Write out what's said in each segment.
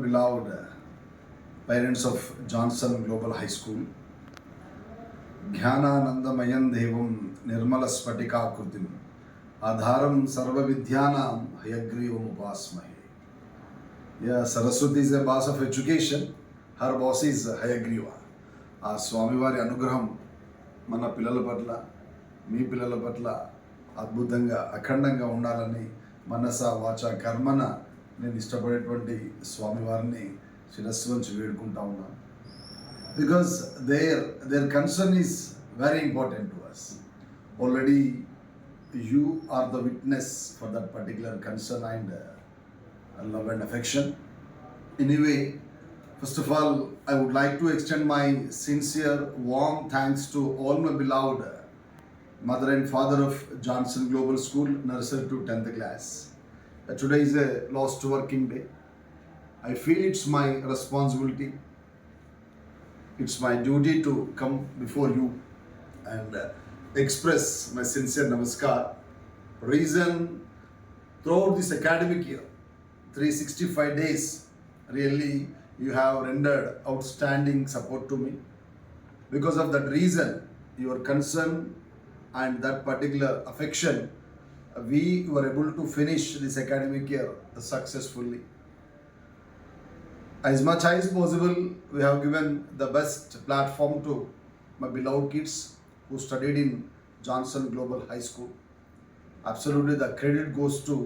beloved parents of Johnson Global High School, జ్ఞానానందమయం దేవం నిర్మల స్ఫటికాకృతిం ఆధారం సర్వవిద్యానాం హయగ్రీవం ఉపాస్మహే. Yeah, Saraswati is a boss of education. Her boss is Hayagriva. ఆ స్వామివారి అనుగ్రహం మన పిల్లల పట్ల, మీ పిల్లల పట్ల అద్భుతంగా అఖండంగా ఉండాలని మనస వాచ కర్మన నేను ఇష్టపడేటువంటి స్వామివారిని శిరస్సు వంచి వేడుకుంటా ఉన్నాను. Because their concern is very important to us. Already you are the witness for that particular concern and love and affection. Anyway, first of all, I would like to extend my sincere, warm thanks to all my beloved mother and father of Johnson Global School, nursery to 10th class. Today is a last working day. I feel it's my responsibility, it's my duty to come before you and express my sincere namaskar. Reason, throughout this academic year, 365 days, really you have rendered outstanding support to me. Because of that reason, your concern and that particular affection, we were able to finish this academic year successfully. As much as possible, we have given the best platform to my beloved kids who studied in Johnson Global High School. Absolutely, the credit goes to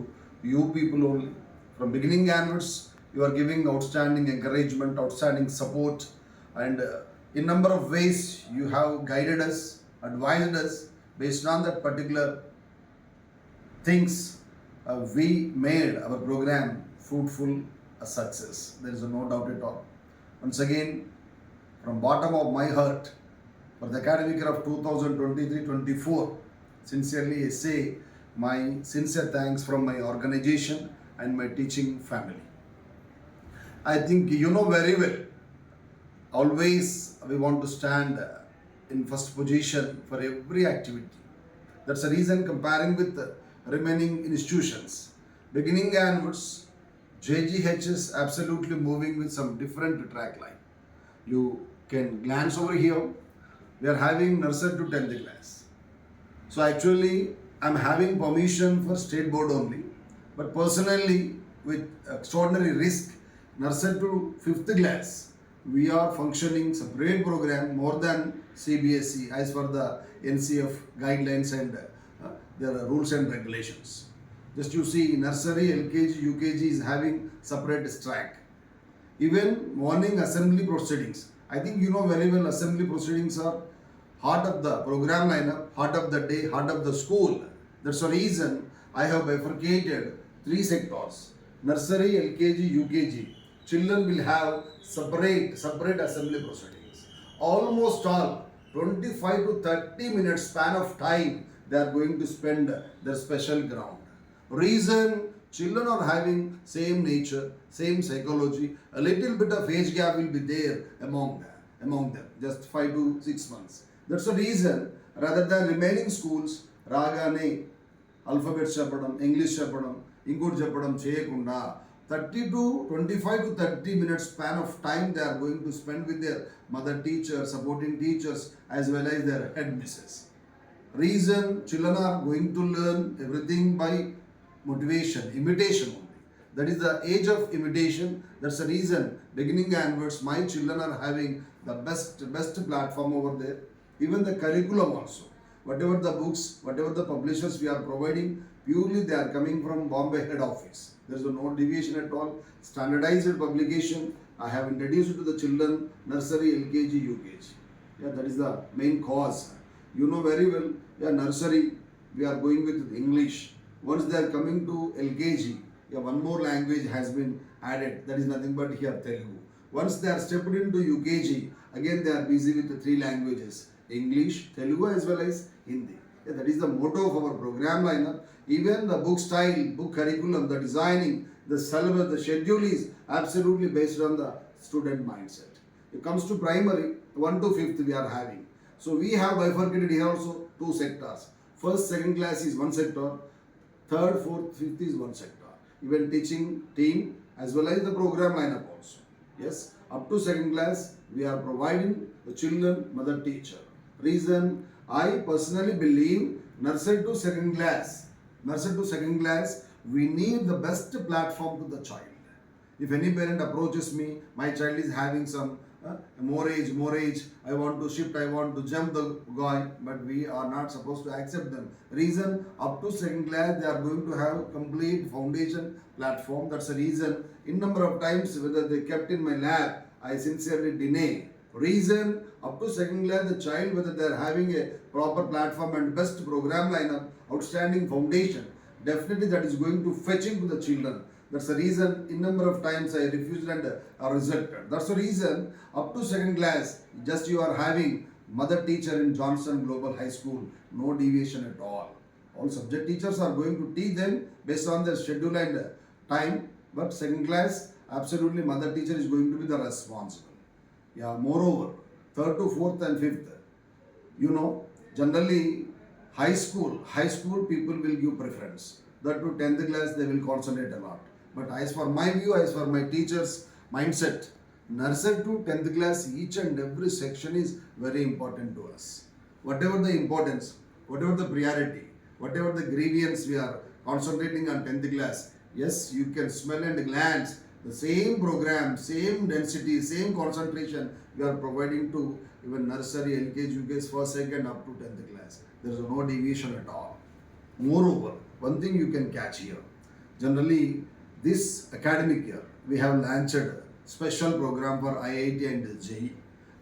you people only. From beginning onwards, you are giving outstanding encouragement, outstanding support, and in number of ways you have guided us, advised us. Based on that particular things, we made our program fruitful, a success. There is no doubt at all. Once again, from bottom of my heart, for the academic year of 2023-24, sincerely I say my sincere thanks from my organization and my teaching family. I think you know very well, always we want to stand in first position for every activity. That's the reason comparing with the remaining institutions. Beginning onwards, JGH is absolutely moving with some different track line. You can glance over here, we are having nursery to 10th class. So actually, I'm having permission for state board only. But personally, with extraordinary risk, nursery to 5th class, we are functioning separate program more than CBSE as per the NCF guidelines and their rules and regulations. Just you see, nursery, LKG, UKG is having separate track. Even morning assembly proceedings. I think you know very well assembly proceedings are heart of the program lineup, heart of the day, heart of the school. That's the reason I have bifurcated 3 sectors. Nursery, LKG, UKG. Children will have separate assembly proceedings. Almost all 25 to 30 minutes span of time they are going to spend their special ground. Reason, children are having same nature, same psychology. A little bit of age gap will be there among them, just 5 to 6 months. That's the reason, rather than remaining schools, రాగానే alphabets చెప్పడం, English చెప్పడం, ఇంకోటి చెప్పడం చేయకుండా 25 to 30 minutes span of time they are going to spend with their mother teacher, supporting teachers as well as their headmistresses. Reason, children are going to learn everything by motivation, imitation only. That is the age of imitation. That's the reason beginning onwards my children are having the best platform over there. Even the curriculum also. Whatever the books, whatever the publishers we are providing, purely they are coming from Bombay head office. There is no deviation at all. Standardized publication I have introduced to the children, nursery, LKG, UKG. Yeah, that is the main cause. You know very well, yeah, nursery we are going with English. Once they are coming to LKG, yeah, one more language has been added. That is nothing but here Telugu. Once they are stepped into UKG, again they are busy with the 3 languages. English, Telugu as well as Hindi. Yeah, that is the motto of our program lineup. Even the book style, book curriculum, the designing, the syllabus, the schedule is absolutely based on the student mindset. It comes to primary, 1 to 5th we are having. So we have bifurcated here also 2 sectors. First, second class is 1 sector, third, fourth, fifth is 1 sector. Even teaching team as well as the program lineup also. Yes, up to second class, we are providing the children mother teacher. Reason, I personally believe nursery to second class, we need the best platform to the child. If any parent approaches me, my child is having some more age, I want to shift, I want to jump the guy, but we are not supposed to accept them. Reason, up to second class, they are going to have complete foundation platform. That's the reason, in number of times, whether they kept in my lab, I sincerely deny. Reason, up to second class, the child, whether they are having a proper platform and best program lineup, outstanding foundation, definitely that is going to fetching to the children. That's the reason, in number of times I refused and rejected. That's the reason, up to second class, just you are having mother teacher in Johnson Global High School, no deviation at all. All subject teachers are going to teach them based on their schedule and time, but second class, absolutely mother teacher is going to be the responsible. Yeah, moreover, third to fourth and fifth, you know, generally high school people will give preference. That to 10th class they will concentrate a lot. But as for my view, as for my teachers' mindset, nursery to 10th class, each and every section is very important to us. Whatever the importance, whatever the priority, whatever the grievance we are concentrating on 10th class, yes, you can smell and glance the same program, same density, same concentration we are providing to even nursery, LKG, UKG, first, second, up to 10th class. There is no deviation at all. Moreover, one thing you can catch here, generally this academic year we have launched a special program for IIT and JEE.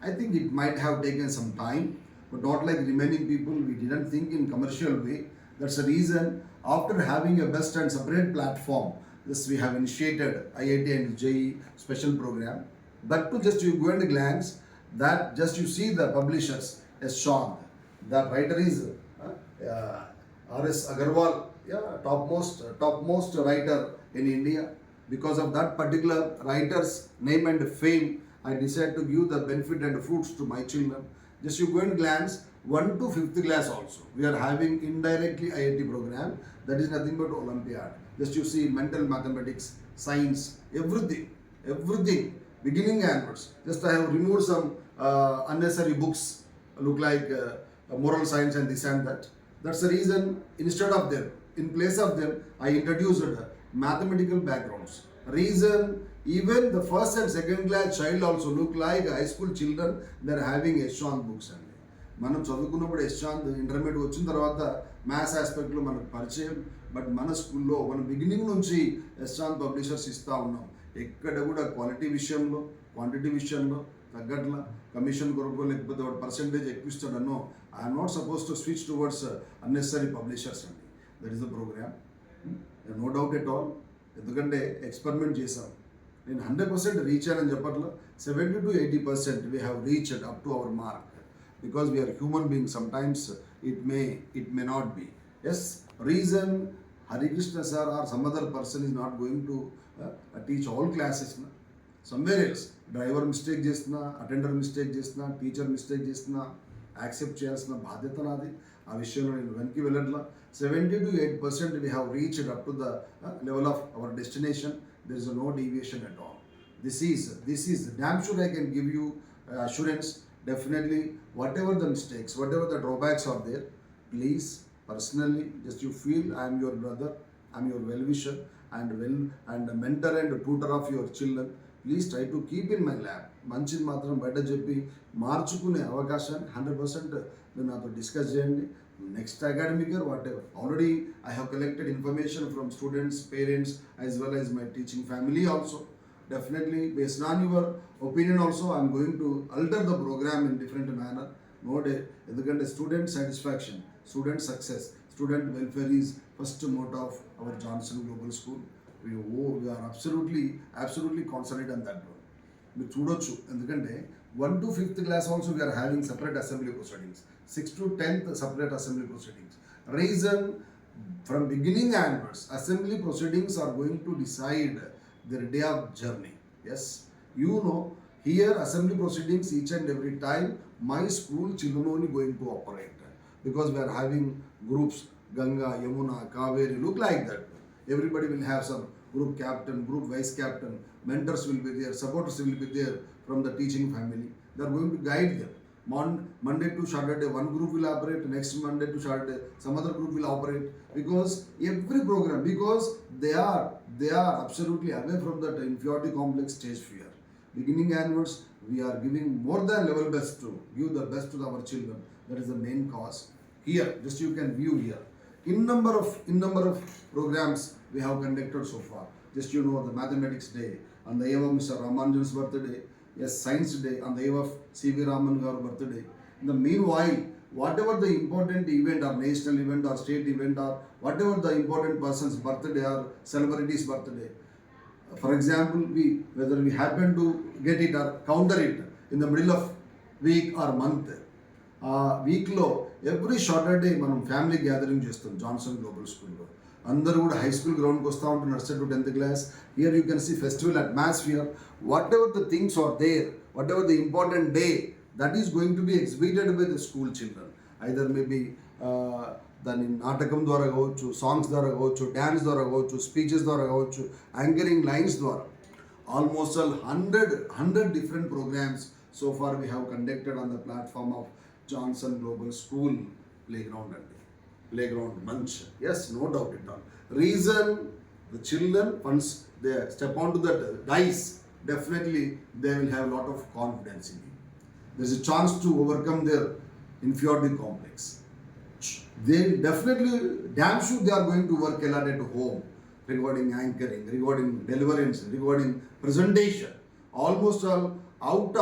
I think it might have taken some time, but not like remaining people, we didn't think in commercial way. That's the reason, after having a best and separate platform, this we have initiated IIT and JEE special program. That too, just you go and glance, that just you see the publishers as shown. The writer is R.S. Agarwal, yeah, topmost writer in India. Because of that particular writer's name and fame, I decided to give the benefit and fruits to my children. Just you go and glance, 1 to 5th class also. We are having indirectly IIT program. That is nothing but Olympiad. Just you see mental mathematics, science, everything, beginning onwards. Just I have removed some unnecessary books, look like moral science and this and that. That's the reason, instead of them, in place of them, I introduced mathematical backgrounds. Reason, even the first and second class child also look like high school children, they are having Yashwant books. మనం చదువుకున్నప్పుడు యశ్వాంత్ intermediate వచ్చిన తర్వాత maths ఆస్పెక్ట్లో మనకు పరిచయం, but మన స్కూల్లో మన beginning నుంచి యశ్వాంత్ పబ్లిషర్స్ ఇస్తూ ఉన్నాం. ఎక్కడ కూడా క్వాలిటీ విషయంలో, క్వాంటిటీ విషయంలో తగ్గట్ల కమిషన్ కొరకు లేకపోతే వాడు పర్సెంటేజ్ ఎక్కువ ఇస్తాడన్నో, I'm not suppose to switch towards unnecessary publishers అండి. That is the programme, no doubt at all. ఎందుకంటే ఎక్స్పెరిమెంట్ చేశాం. నేను 100% రీచ్ అయ్యానని చెప్పట్లా, 70 to 80% we have reached up to our mark. Because we are human beings, sometimes it may not be. Yes, reason, Hari Krishna sir or some other person is not going to teach all classes. Somewhere else, driver mistake chestunna, attender mistake chestunna, teacher mistake chestunna, accept cheyalsina బాధ్యత నాది. ఆ విషయంలో నేను వెనక్కి వెళ్ళట్లా. 70 to 8% we have reached up to the level of our destination. There is no deviation at all. This is damn sure I can give you assurance. Definitely, whatever the mistakes, whatever the drawbacks are there, please, personally, just you feel I am your brother, I am your well-wisher and mentor and tutor of your children. Please try to keep in my lab. మంచిది మాత్రం బయట చెప్పి మార్చుకునే అవకాశాన్ని 100% మీరు నాతో discuss చేయండి. Next academic year what ever, already I have collected information from students, parents, as well as my teaching family also. Definitely, based on your opinion also, I am going to alter the program in different manner. No day, ఎందుకంటే student satisfaction, student success, student welfare is first motto of our Johnson Global School. We are absolutely concentrate on that one. మీరు చూడొచ్చు, ఎందుకంటే 1 to 5th class also we are having separate assembly proceedings, 6th to 10th separate assembly proceedings. Reason, from beginning onwards, assembly proceedings are going to decide their day of journey. Yes, you know, here assembly proceedings each and every time my school children only going to operate, because we are having groups Ganga, Yamuna, Kaveri, look like that. Everybody will have some group captain, group vice captain, mentors will be there, supporters will be there from the teaching family. They are going to guide them. Monday to Saturday, one group will operate. Next Monday to Saturday, some other group will operate. Because every program, because they are absolutely away from that inferiority complex, stage fear. Beginning onwards, we are giving more than level best to give the best to our children. That is the main cause. Here, just you can view here. In number of programs we have conducted so far. Just you know, the mathematics day, on the eve of Mr. Ramanjan's birthday, yes, science day, on the eve of C.V. Raman Garu's birthday. In the meanwhile, whatever the important event or national event or state event or whatever the important person's birthday or celebrity's birthday, for example, whether we happen to get it or counter it in the middle of week or month, వీక్లో every Saturday మనం family gathering చేస్తాం Johnson Global స్కూల్లో. అందరూ కూడా high school గ్రౌండ్కి వస్తూ ఉంటారు, nursery to 10th class. Here you can see festival atmosphere. Whatever the things are there, whatever the important day, that is going to be exhibited by the school children. Either maybe దాని నాటకం ద్వారా కావచ్చు, songs ద్వారా కావచ్చు, dance ద్వారా కావచ్చు, speeches ద్వారా కావచ్చు, యాంకరింగ్ లైన్స్ ద్వారా. Almost all 100 different programs so far we have conducted on the platform of Johnson Global School playground and playground munch. Yes, no doubt at all. Reason, the children once they step onto that dice, definitely they will have a lot of confidence in you. There is a chance to overcome their inferiority complex. They definitely, damn sure they are going to work a lot at home regarding anchoring, regarding deliverance, regarding presentation. Almost all out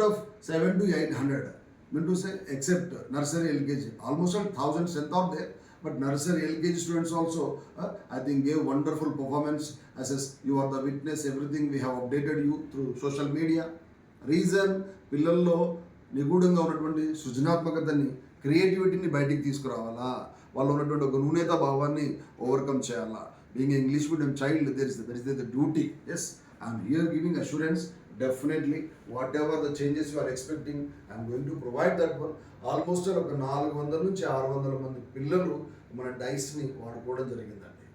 of 700 to 800. Mean to say, except nursery LKG, almost 1,000 strength out there. But nursery LKG students also, I think, gave wonderful performance. As you are the witness, everything we have updated you through social media. Reason, పిల్లల్లో నిగూఢంగా ఉన్నటువంటి సృజనాత్మకతని, క్రియేటివిటీని బయటికి తీసుకురావాలా, వాళ్ళు ఉన్నటువంటి ఒక న్యూనత భావాన్ని overcome చేయాలా. Being English medium child, there is the duty. Yes, I am here giving assurance. Definitely, whatever the changes you are expecting, I am going to provide that one. Almost ఒక 400 నుంచి 600 మంది పిల్లలు మన డైస్ని వాడుకోవడం జరిగిందండి.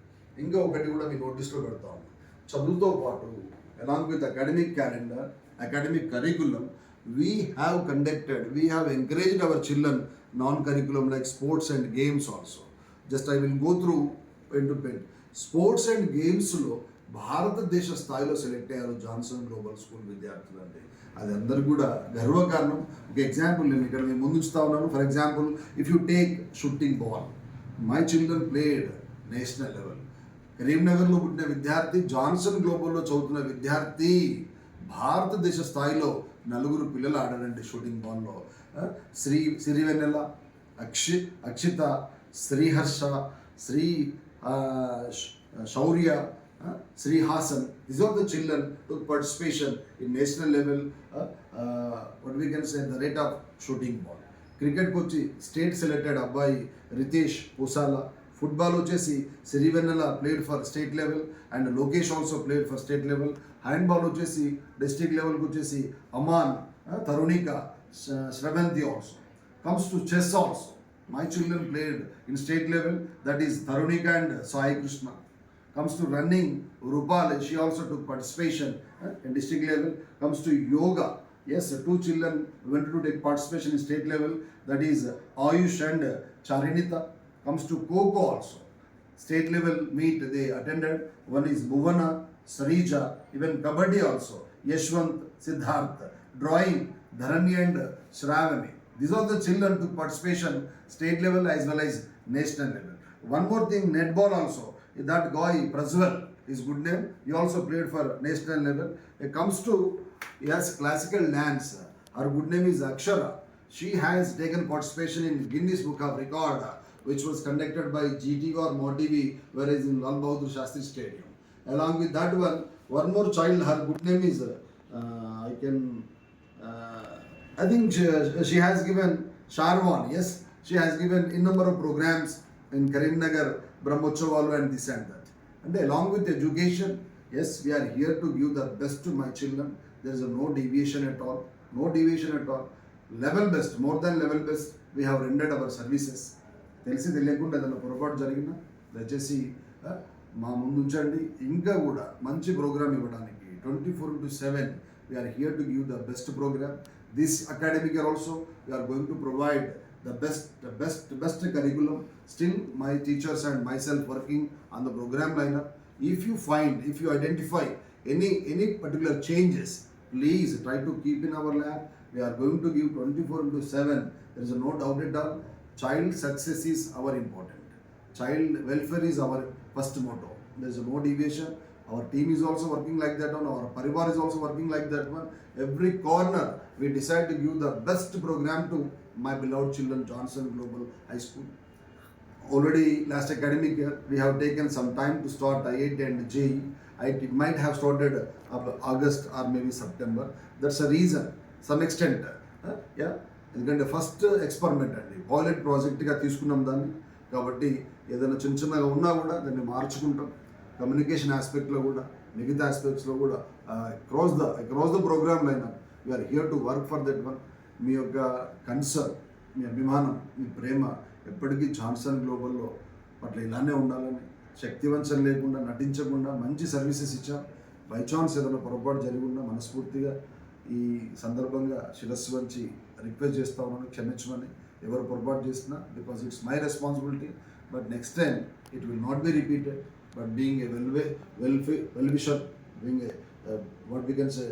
ఇంకా ఒకటి కూడా మీ నోటీస్లో పెడతా ఉన్నాం. చదువుతో పాటు along with academic calendar, academic curriculum, we have encouraged our children non-curriculum like sports and games also. Just I will go through pen to pen. Sports and గేమ్స్లో భారతదేశ స్థాయిలో సెలెక్ట్ అయ్యారు జాన్సన్ గ్లోబల్ స్కూల్ విద్యార్థులు. అంటే అది అందరికి కూడా గర్వకారణం. ఒక ఎగ్జాంపుల్ నేను ఇక్కడ నేను ముందుస్తా ఉన్నాను. For example, if you take shooting ball, my children played national level. కరీంనగర్లో పుట్టిన విద్యార్థి, జాన్సన్ గ్లోబల్లో చదువుతున్న విద్యార్థి, భారతదేశ స్థాయిలో 4 పిల్లలు ఆడారండి షూటింగ్ బాల్లో. Sirivennela, Akshitha, Sriharsha, Shaurya, Sri Hasan. These are the children took participation in national level. What we can say, the rate of shooting ball. Cricket kochi state selected Abbai Ritesh Posala. Football వచ్చేసి Sirivennela played for state level and Lokesh also played for state level. Handball వచ్చేసి district level వచ్చేసి Aman, Tarunika, Shravanti also. Comes to chess also. My children played in state level, that is Tarunika and Sai Krishna. Comes to running, Rupal, she also took participation in district level. Comes to yoga, yes, 2 children went to take participation in state level, that is Ayush and Charinita. Comes to Kho also, state level meet they attended. One is Bhuvana, Sarija, even Kabaddi also, Yashwant, Siddharth. Drawing, Dharani and Shravani. These are the children took participation state level as well as national level. One more thing, netball also. That guy, Prajwal, his good name, he also played for national level. It comes to, yes, classical dance. Her good name is Akshara. She has taken participation in Guinness Book of Record, which was conducted by GTV or MoTV, whereas in Lal Bahadur Shastri Stadium. Along with that one more child, her good name is, I think she has given Sharwan, yes, she has given in number of programs in Karimnagar, Brahmotsavalu and this and that. And along with education, yes, we are here to give the best to my children. There is no deviation at all. Level best, more than level best, we have rendered our services. తెలిసి తెలియకుండా ఏదైనా పొరపాటు జరిగినా దయచేసి మా ముందు ఉంచండి. ఇంకా కూడా మంచి ప్రోగ్రామ్ ఇవ్వడానికి 24/7 we're here to give the best programme. This academic year also we are going to provide the best curriculum. Still my teachers and myself working on the program lineup. If you identify any particular changes, please try to keep in our lab. We are going to give 24/7. There is no doubt at all. Child success is our important. Child welfare is our first motto. There is no deviation. Our team is also working like that one. Our parivar is also working like that one. Every corner we decide to give the best program to my beloved children, Johnson Global High School. Already last academic year we have taken some time to start IIT and JEE. It might have started August or maybe September. That's a reason, some extent. ఎందుకంటే first experiment అండి, pilot ప్రాజెక్ట్గా తీసుకున్నాం దాన్ని. కాబట్టి ఏదైనా చిన్నగా ఉన్నా కూడా దాన్ని మార్చుకుంటాం. కమ్యూనికేషన్ ఆస్పెక్ట్లో కూడా, మిగతా ఆస్పెక్ట్స్లో కూడా across the programme line we're here to work for that one. మీ యొక్క కన్సర్న్, మీ అభిమానం, మీ ప్రేమ ఎప్పటికీ జాన్సన్ గ్లోబల్లో పట్ల ఇలానే ఉండాలని, శక్తివంచన లేకుండా, నటించకుండా మంచి సర్వీసెస్ ఇచ్చాం. బై ఛాన్స్ ఏదైనా పొరపాటు జరిగి ఉన్నా మనస్ఫూర్తిగా ఈ సందర్భంగా శిరస్సు వంచి రిక్వెస్ట్ చేస్తా ఉన్నాను, క్షమించమని. ఎవరు పొరపాటు చేసినా, because it's my responsibility. But next time it will not be repeated. But being a well wisher, being a what we can say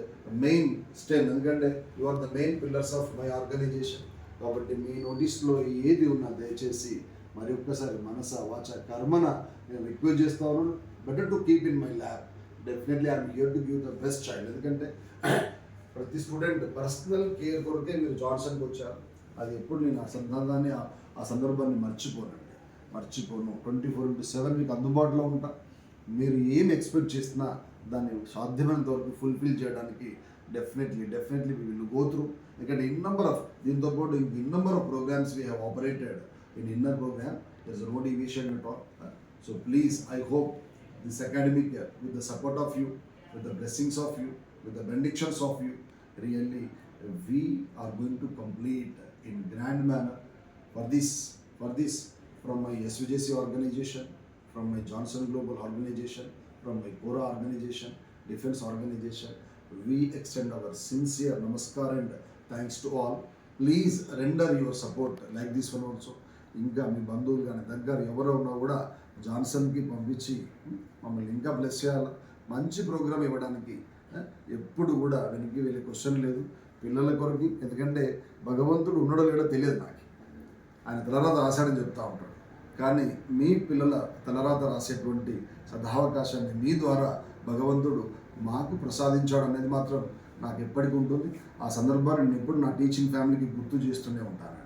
main stem, ఎందుకంటే you are the main pillars of my organisation. కాబట్టి మీ నోటీస్లో ఏది ఉన్నా దయచేసి మరి ఒక్కసారి మనస వాచ కర్మన నేను రిక్వెస్ట్ చేస్తా ఉన్నాను. Better to keep in my lab. Definitely I'm here to give the best child. ఎందుకంటే ప్రతి స్టూడెంట్ పర్సనల్ కేర్ కొరకే మీరు జాన్సన్కి వచ్చారు. అది ఎప్పుడు నేను ఆ సందర్భాన్ని మర్చిపోను. 24/7 మీకు అందుబాటులో ఉంటా. మీరు ఏం ఎక్స్పెక్ట్ చేసినా దాన్ని సాధ్యమైనంత వరకు ఫుల్ఫిల్ చేయడానికి definitely we will go through. ఎందుకంటే దీంతో పాటు in number of programmes we have operated in inner program. There is no deviation at all. So please, I hope this academic year, with the support of you, with the blessings of you, with the benedictions of you, really we are going to complete in grand manner. For this from my SVJC organization, from my Johnson Global organization, from my Kora organization, defense organization, we extend our sincere namaskar and thanks to all. Please render your support like this one also. ఇంకా మీ బంధువులు కానీ దగ్గర ఎవరో ఉన్నా కూడా జాన్సన్కి పంపించి మమ్మల్ని ఇంకా బ్లెస్ చేయాలి. మంచి ప్రోగ్రామ్ ఇవ్వడానికి ఎప్పుడు కూడా వెనక్కి వెళ్ళే క్వశ్చన్ లేదు పిల్లల కొరకు. ఎందుకంటే భగవంతుడు ఉన్నాడో లేడో తెలియదు నాకు. ఆయన తలరాత రాశాడని చెప్తా ఉంటాడు. కానీ మీ పిల్లల తలరాత రాసేటువంటి సదావకాశాన్ని మీ ద్వారా భగవంతుడు మాకు ప్రసాదించాడు అనేది మాత్రం నాకు ఎప్పటికీ ఉంటుంది. ఆ సందర్భాన్ని నేను ఎప్పుడు నా టీచింగ్ ఫ్యామిలీకి గుర్తు చేస్తూనే ఉంటానండి.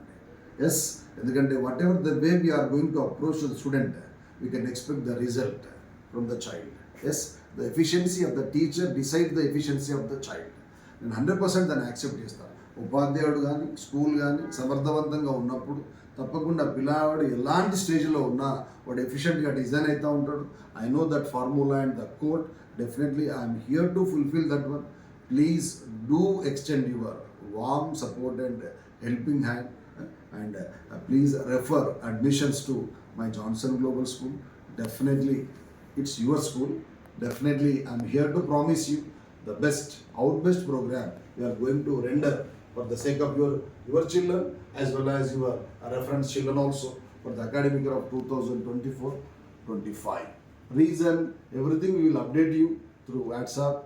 ఎస్, ఎందుకంటే whatever the way we're going to approach the student, we can expect the result from the child. Yes, the efficiency of the teacher decide the efficiency of the child. నేను 100% దాన్ని accept చేస్తాను. ఉపాధ్యాయుడు కానీ school కానీ సమర్థవంతంగా ఉన్నప్పుడు తప్పకుండా పిల్లవాడు ఎలాంటి స్టేజ్లో ఉన్నా వాడు ఎఫిషియెంట్గా డిజైన్ అవుతూ ఉంటాడు. I know that formula and the code. Definitely I'm here to fulfil that one. Please do extend your warm support and helping hand, and please refer admissions to my Johnson Global School. Definitely it's your school. Definitely I'm here to promise you the best program we are going to render for the sake of your children as well as your reference children also for the academic year of 2024-25. Reason, everything we will update you through WhatsApp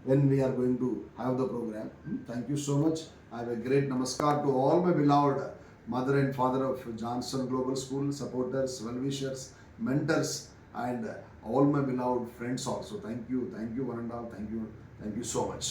when we are going to have the program. Thank you so much. I have a great namaskar to all my beloved mother and father of Johnson Global School, supporters, well-wishers, mentors, and all my beloved friends also. Thank you one and all. Thank you so much.